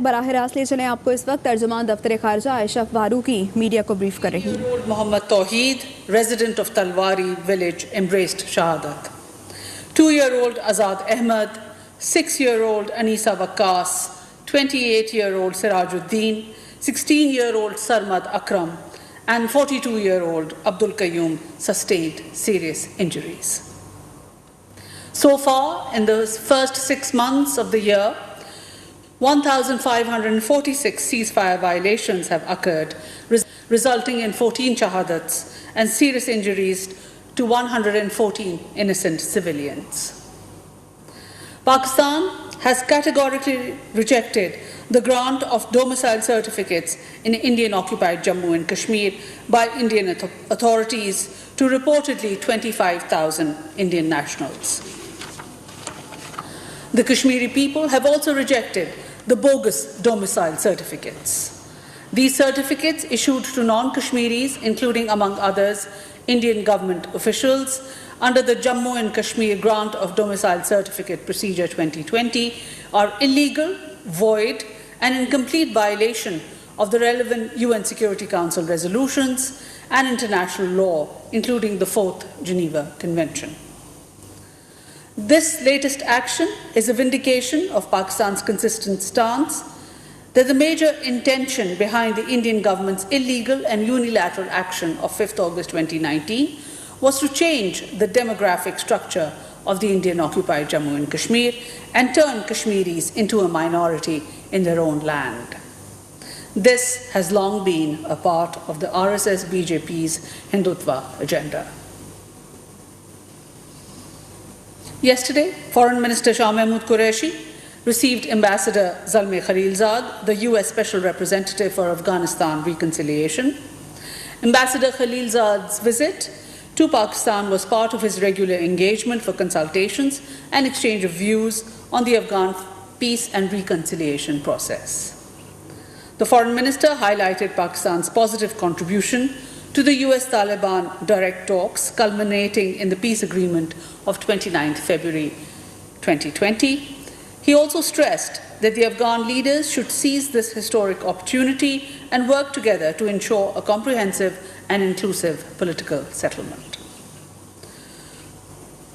बराह रास्त ले चलें आपको इस वक्त तर्जुमान दफ्तर खारजा आयशा फारूकी मीडिया को ब्रीफ कर रही हैं। Mohammad Tawheed, resident of Talwari village, embraced Shahadat. 2-year-old Azad Ahmed, 6-year-old Anisa Waqas, 28-year-old Sirajuddin, 16-year-old Sarmad Akram, and 42-year-old Abdul Qayyum sustained serious injuries. So far, in the first 6 months of the year, 1,546 ceasefire violations have occurred, resulting in 14 shahadats and serious injuries to 114 innocent civilians. Pakistan has categorically rejected the grant of domicile certificates in Indian-occupied Jammu and Kashmir by Indian authorities to reportedly 25,000 Indian nationals. The Kashmiri people have also rejected the bogus domicile certificates. These certificates, issued to non-Kashmiris, including among others Indian government officials, under the Jammu and Kashmir Grant of Domicile Certificate Procedure 2020, are illegal, void, and in complete violation of the relevant UN Security Council resolutions and international law, including the 4th Geneva Convention. This latest action is a vindication of Pakistan's consistent stance that the major intention behind the Indian government's illegal and unilateral action of 5th August 2019 was to change the demographic structure of the Indian-occupied Jammu and Kashmir and turn Kashmiris into a minority in their own land. This has long been a part of the RSS-BJP's Hindutva agenda. Yesterday, Foreign Minister Shah Mahmood Qureshi received Ambassador Zalmay Khalilzad, the US Special Representative for Afghanistan Reconciliation. Ambassador Khalilzad's visit to Pakistan was part of his regular engagement for consultations and exchange of views on the Afghan peace and reconciliation process. The Foreign Minister highlighted Pakistan's positive contribution to the US-Taliban direct talks culminating in the peace agreement of 29 February 2020. He also stressed that the Afghan leaders should seize this historic opportunity and work together to ensure a comprehensive and inclusive political settlement.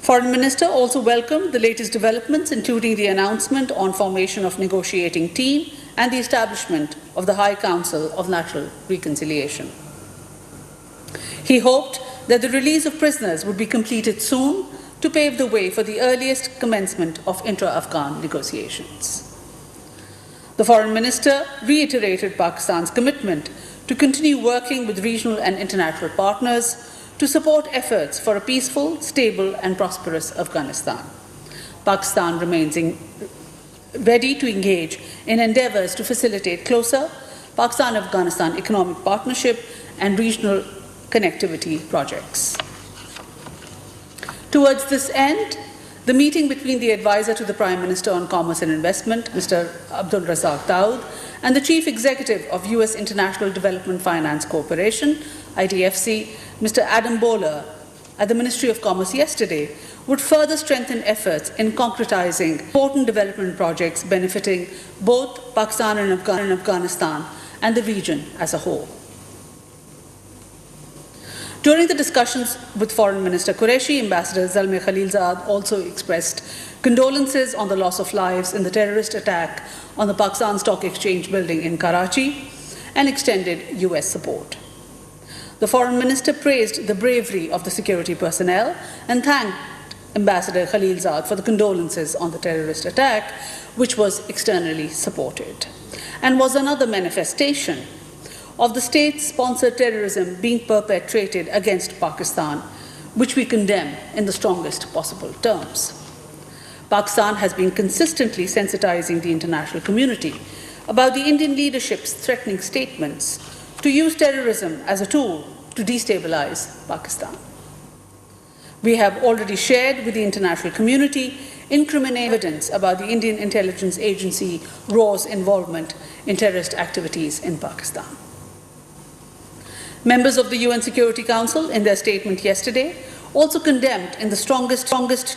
Foreign Minister also welcomed the latest developments, including the announcement on formation of negotiating team and the establishment of the High Council of National Reconciliation. He hoped that the release of prisoners would be completed soon to pave the way for the earliest commencement of intra-Afghan negotiations. The Foreign Minister reiterated Pakistan's commitment to continue working with regional and international partners to support efforts for a peaceful, stable and prosperous Afghanistan. Pakistan remains ready to engage in endeavours to facilitate closer Pakistan-Afghanistan economic partnership and regional connectivity projects. Towards this end, the meeting between the advisor to the Prime Minister on Commerce and Investment, Mr. Abdul Razak Daud, and the Chief Executive of US International Development Finance Corporation, IDFC, Mr. Adam Bowler, at the Ministry of Commerce yesterday, would further strengthen efforts in concretizing important development projects benefiting both Pakistan and Afghanistan and the region as a whole. During the discussions with Foreign Minister Qureshi, Ambassador Zalmay Khalilzad also expressed condolences on the loss of lives in the terrorist attack on the Pakistan Stock Exchange building in Karachi and extended US support. The Foreign Minister praised the bravery of the security personnel and thanked Ambassador Khalilzad for the condolences on the terrorist attack, which was externally supported, and was another manifestation of the state-sponsored terrorism being perpetrated against Pakistan, which we condemn in the strongest possible terms. Pakistan has been consistently sensitizing the international community about the Indian leadership's threatening statements to use terrorism as a tool to destabilize Pakistan. We have already shared with the international community incriminating evidence about the Indian intelligence agency RAW's involvement in terrorist activities in Pakistan. Members of the UN Security Council, in their statement yesterday, also condemned in the strongest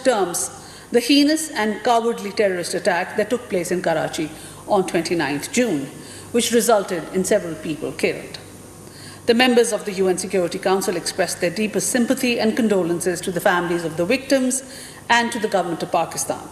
terms the heinous and cowardly terrorist attack that took place in Karachi on 29th June, which resulted in several people killed. The members of the UN Security Council expressed their deepest sympathy and condolences to the families of the victims and to the government of Pakistan.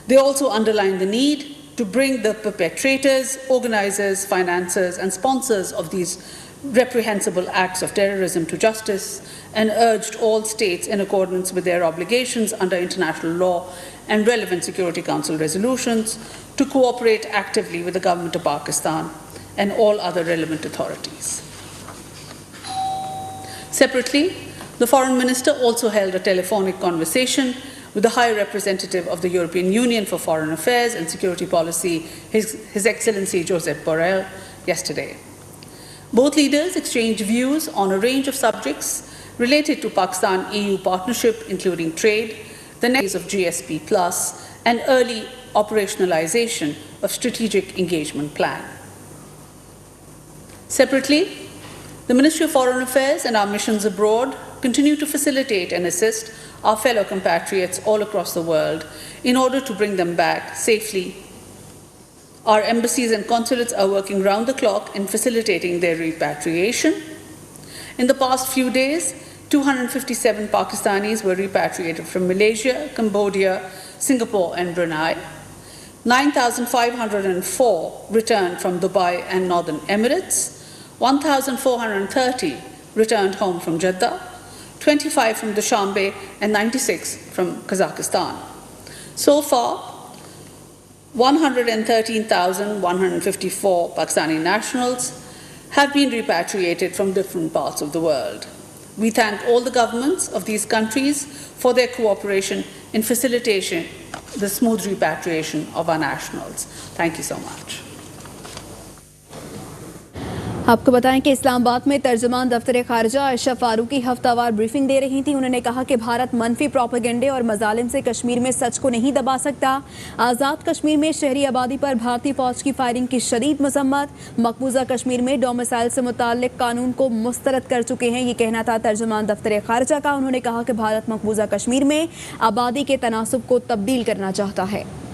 They also underlined the need to bring the perpetrators, organizers, financiers, and sponsors of these reprehensible acts of terrorism to justice, and urged all states, in accordance with their obligations under international law and relevant Security Council resolutions, to cooperate actively with the government of Pakistan and all other relevant authorities. Separately, the Foreign Minister also held a telephonic conversation with the High Representative of the European Union for Foreign Affairs and Security Policy, His Excellency Josep Borrell, yesterday. Both leaders exchanged views on a range of subjects related to Pakistan-EU partnership, including trade, the next phase of GSP+, and early operationalization of Strategic Engagement Plan. Separately, the Ministry of Foreign Affairs and our missions abroad continue to facilitate and assist our fellow compatriots all across the world in order to bring them back safely. Our embassies and consulates are working round the clock in facilitating their repatriation. In the past few days, 257 Pakistanis were repatriated from Malaysia, Cambodia, Singapore, and Brunei. 9,504 returned from Dubai and Northern Emirates. 1,430 returned home from Jeddah, 25 from Dushanbe, and 96 from Kazakhstan. So far, 113,154 Pakistani nationals have been repatriated from different parts of the world. We thank all the governments of these countries for their cooperation in facilitating the smooth repatriation of our nationals. Thank you so much. आपको बताएं कि इस्लामाबाद में तर्जुमान दफ्तर खारजा Ayesha Farooqui हफ्तावार briefing दे रही थी। उन्होंने कहा कि भारत मनफी प्रोपेगेंडे और मजालिम से कश्मीर में सच को नहीं दबा सकता। आज़ाद कश्मीर में शहरी आबादी पर भारतीय फौज की फायरिंग की शदीद मजम्मत। मकबूजा कश्मीर में डोमिसाइल से मुताल्लिक कानून को मुस्तरद कर चुके हैं, ये कहना था तर्जुमान दफ्तर खारजा का। उन्होंने कहा कि भारत मकबूजा कश्मीर में आबादी के तनासुब को तब्दील करना चाहता है।